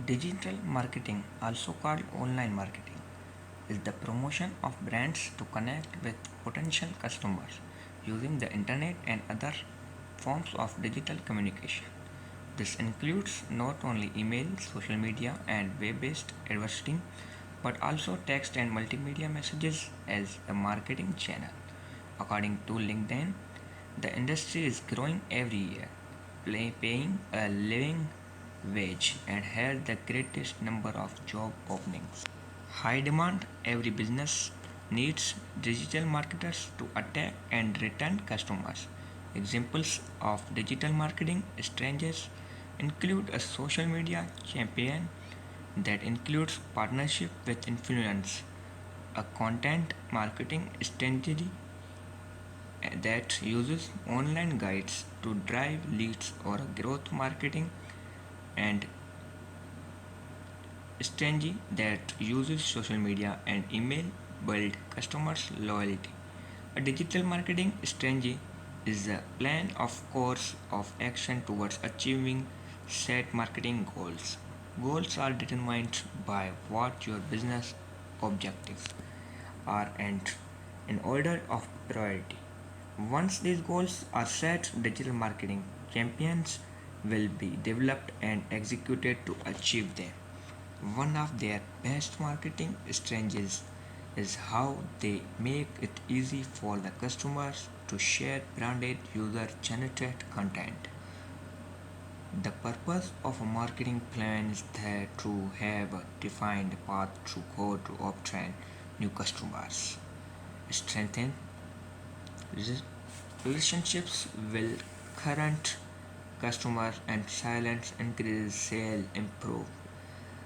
Digital marketing, also called online marketing, is the promotion of brands to connect with potential customers using the internet and other forms of digital communication. This includes not only email, social media, and web based advertising, but also text and multimedia messages as a marketing channel. According to LinkedIn, the industry is growing every year, paying a living wage and has the greatest number of job openings. High demand, every business needs digital marketers to attract and retain customers. Examples of digital marketing strategies include a social media champion that includes partnership with influence, a content marketing strategy that uses online guides to drive leads, or a growth marketing and strategy that uses social media and email build customers loyalty. A digital marketing strategy is a plan of course of action towards achieving set marketing goals. Goals are determined by what your business objectives are and in order of priority. Once these goals are set, digital marketing campaigns will be developed and executed to achieve them. One of their best marketing strategies is how they make it easy for the customers to share branded user generated content. The purpose of a marketing plan is that to have a defined path to go to obtain new customers, strengthen relationships with current customers, and silence increase sale, improve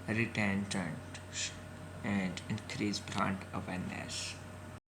retention, and increase brand awareness.